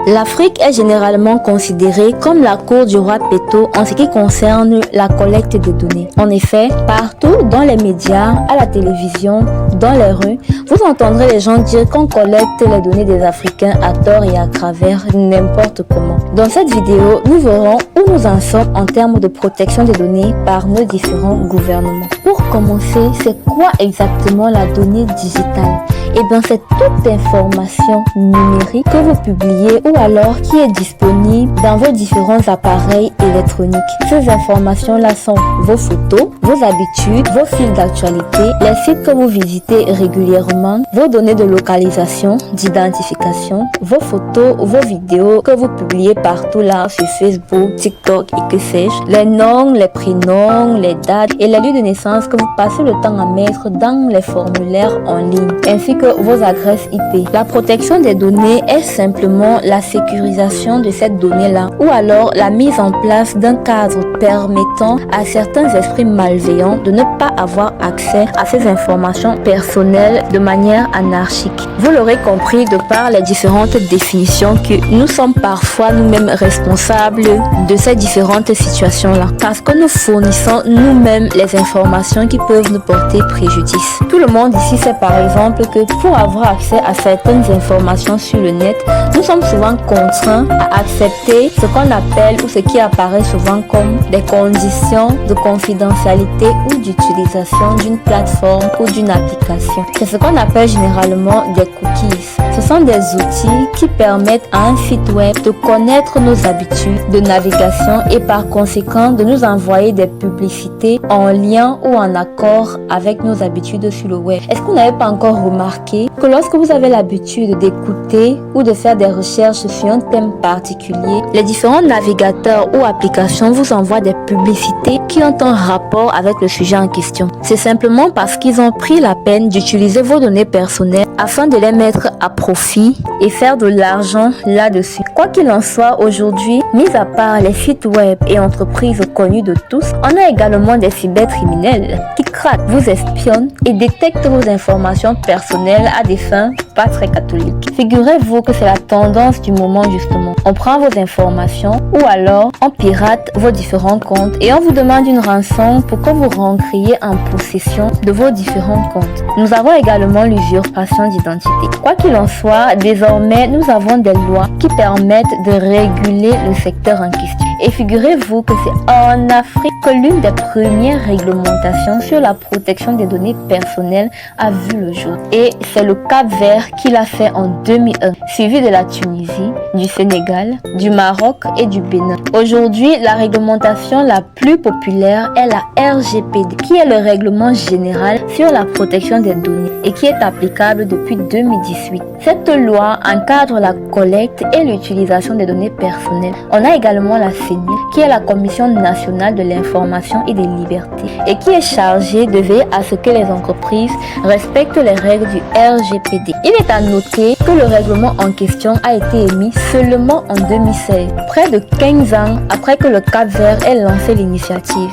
L'Afrique est généralement considérée comme la cour du roi Péto en ce qui concerne la collecte des données. En effet, partout dans les médias, à la télévision, dans les rues, vous entendrez les gens dire qu'on collecte les données des Africains à tort et à travers, n'importe comment. Dans cette vidéo, nous verrons où nous en sommes en termes de protection des données par nos différents gouvernements. Pour commencer, c'est quoi exactement la donnée digitale? Eh bien, c'est toute information numérique que vous publiez ou alors qui est disponible dans vos différents appareils électroniques. Ces informations-là sont vos photos, vos habitudes, vos fils d'actualité, les sites que vous visitez régulièrement, vos données de localisation, d'identification, vos photos, vos vidéos que vous publiez partout là sur Facebook, TikTok et que sais-je, les noms, les prénoms, les dates et les lieux de naissance que vous passez le temps à mettre dans les formulaires en ligne, ainsi que vos adresses IP. La protection des données est simplement la sécurisation de cette donnée-là ou alors la mise en place d'un cadre permettant à certains esprits malveillants de ne pas avoir accès à ces informations personnelles de manière anarchique. Vous l'aurez compris de par les différentes définitions que nous sommes parfois nous-mêmes responsables de ces différentes situations-là parce que nous fournissons nous-mêmes les informations qui peuvent nous porter préjudice. Tout le monde ici sait par exemple que pour avoir accès à certaines informations sur le net, nous sommes souvent contraints à accepter ce qu'on appelle ou ce qui apparaît souvent comme des conditions de confidentialité ou d'utilisation d'une plateforme ou d'une application. C'est ce qu'on appelle généralement des cookies. Ce sont des outils qui permettent à un site web de connaître nos habitudes de navigation et par conséquent de nous envoyer des publicités en lien ou en accord avec nos habitudes sur le web. Est-ce que vous n'avez pas encore remarqué que lorsque vous avez l'habitude d'écouter ou de faire des recherches sur un thème particulier, les différents navigateurs ou applications vous envoient des publicités qui ont un rapport avec le sujet en question. C'est simplement parce qu'ils ont pris la peine d'utiliser vos données personnelles afin de les mettre à profit et faire de l'argent là-dessus. Quoi qu'il en soit, aujourd'hui, mis à part les sites web et entreprises connues de tous, on a également des cybercriminels qui craquent, vous espionnent et détectent vos informations personnelles à des fins pas très catholiques. Figurez-vous que c'est la tendance du moment justement. On prend vos informations ou alors on pirate vos différents comptes et on vous demande une rançon pour que vous rentriez en possession de vos différents comptes. Nous avons également l'usurpation d'identité. Quoi qu'il en soit, désormais nous avons des lois qui permettent de réguler le secteur en question. Et figurez-vous que c'est en Afrique que l'une des premières réglementations sur la protection des données personnelles a vu le jour. Et c'est le Cap-Vert qui l'a fait en 2001, suivi de la Tunisie, du Sénégal, du Maroc et du Bénin. Aujourd'hui, la réglementation la plus populaire est la RGPD, qui est le règlement général sur la protection des données et qui est applicable depuis 2018. Cette loi encadre la collecte et l'utilisation des données personnelles. On a également la CENI, qui est la Commission nationale de l'information et des libertés et qui est chargée de veiller à ce que les entreprises respectent les règles du RGPD. Il est à noter que le règlement en question a été émis seulement en 2016, près de 15 ans après que le Cap-Vert ait lancé l'initiative.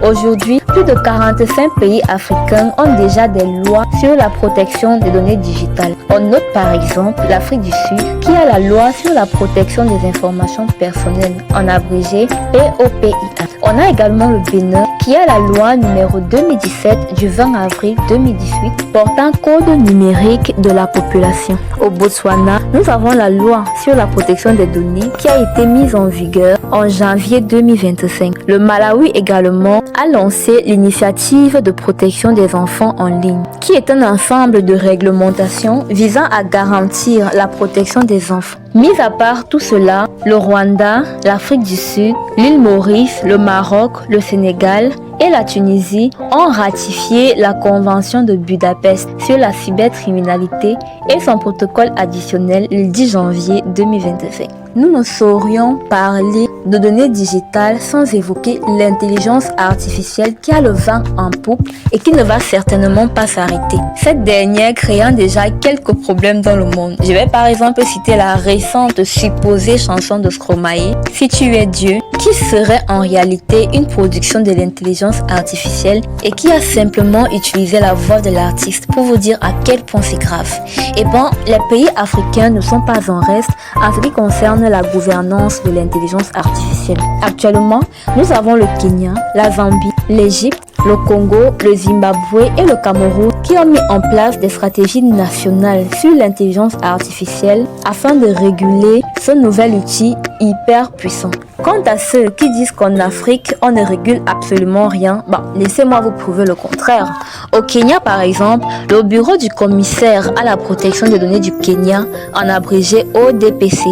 Aujourd'hui, plus de 45 pays africains ont déjà des lois sur la protection des données digitales. On note par exemple l'Afrique du Sud qui a la loi sur la protection des informations personnelles, en abrégé POPIA. On a également le Bénin qui a la loi numéro 2017 du 20 avril 2018 portant code numérique de la population. Au Botswana, nous avons la loi sur la protection des données qui a été mise en vigueur en janvier 2025. Le Malawi également a lancé l'initiative de protection des enfants en ligne, qui est un ensemble de réglementations visant à garantir la protection des enfants. Mis à part tout cela, le Rwanda, l'Afrique du Sud, l'île Maurice, le Maroc, le Sénégal et la Tunisie ont ratifié la Convention de Budapest sur la cybercriminalité et son protocole additionnel le 10 janvier 2025. Nous ne saurions parler de données digitales sans évoquer l'intelligence artificielle qui a le vent en poupe et qui ne va certainement pas s'arrêter. Cette dernière créant déjà quelques problèmes dans le monde. Je vais par exemple citer la récente supposée chanson de Stromae, Si tu es Dieu, qui serait en réalité une production de l'intelligence artificielle et qui a simplement utilisé la voix de l'artiste pour vous dire à quel point c'est grave. Et bon, les pays africains ne sont pas en reste en ce qui concerne la gouvernance de l'intelligence artificielle. Actuellement, nous avons le Kenya, la Zambie, l'Égypte, le Congo, le Zimbabwe et le Cameroun qui ont mis en place des stratégies nationales sur l'intelligence artificielle afin de réguler ce nouvel outil hyper puissant. Quant à ceux qui disent qu'en Afrique, on ne régule absolument rien, laissez-moi vous prouver le contraire. Au Kenya, par exemple, le bureau du commissaire à la protection des données du Kenya, en abrégé ODPC,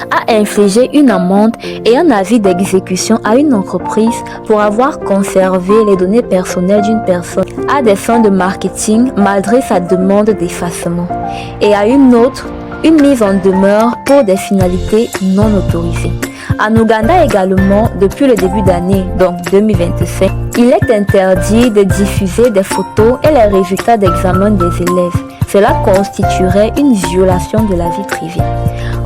a infligé une amende et un avis d'exécution à une entreprise pour avoir conservé les données personnelles d'une personne à des fins de marketing malgré sa demande d'effacement. Et à une autre, une mise en demeure pour des finalités non autorisées. En Ouganda également, depuis le début d'année, donc 2027, il est interdit de diffuser des photos et les résultats d'examen des élèves. Cela constituerait une violation de la vie privée.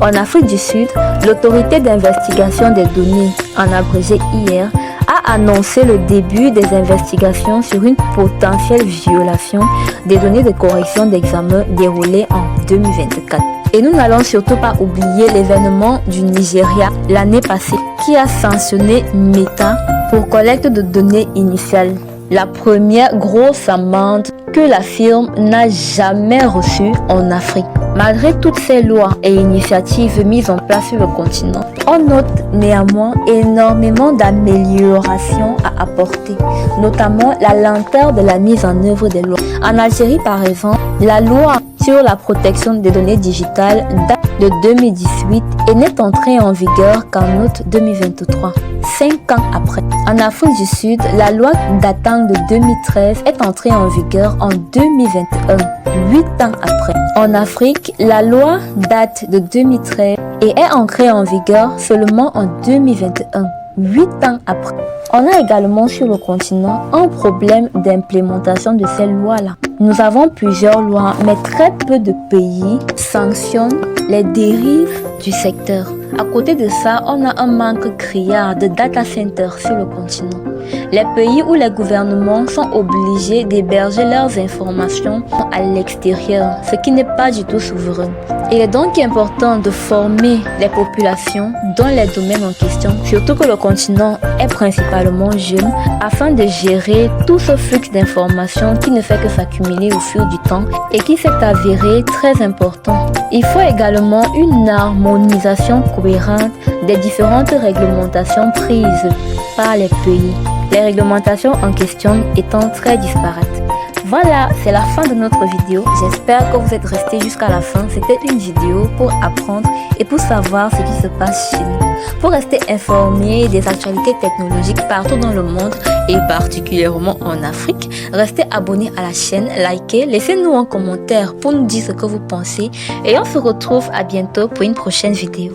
En Afrique du Sud, l'autorité d'investigation des données, en abrégé IR, a annoncé le début des investigations sur une potentielle violation des données de correction d'examen déroulées en 2024. Et nous n'allons surtout pas oublier l'événement du Nigeria l'année passée qui a sanctionné Meta pour collecte de données initiales. La première grosse amende que la firme n'a jamais reçue en Afrique. Malgré toutes ces lois et initiatives mises en place sur le continent, on note néanmoins énormément d'améliorations à apporter, notamment la lenteur de la mise en œuvre des lois. En Algérie, par exemple, la loi sur la protection des données digitales date de 2018 et n'est entrée en vigueur qu'en août 2023, 5 ans après. En Afrique du Sud, la loi datant de 2013 est entrée en vigueur en 2021, 8 ans après. En Afrique, la loi date de 2013 et est entrée en vigueur seulement en 2021, 8 ans après. On a également sur le continent un problème d'implémentation de ces lois-là. Nous avons plusieurs lois, mais très peu de pays sanctionnent les dérives du secteur. À côté de ça, on a un manque criard de data centers sur le continent. Les pays où les gouvernements sont obligés d'héberger leurs informations à l'extérieur, ce qui n'est pas du tout souverain. Il est donc important de former les populations dans les domaines en question, surtout que le continent est principalement jeune, afin de gérer tout ce flux d'informations qui ne fait que s'accumuler au fil du temps et qui s'est avéré très important. Il faut également une harmonisation cohérente des différentes réglementations prises par les pays, les réglementations en question étant très disparates. Voilà, c'est la fin de notre vidéo. J'espère que vous êtes restés jusqu'à la fin. C'était une vidéo pour apprendre et pour savoir ce qui se passe chez nous. Pour rester informé des actualités technologiques partout dans le monde et particulièrement en Afrique, restez abonnés à la chaîne, likez, laissez-nous un commentaire pour nous dire ce que vous pensez et on se retrouve à bientôt pour une prochaine vidéo.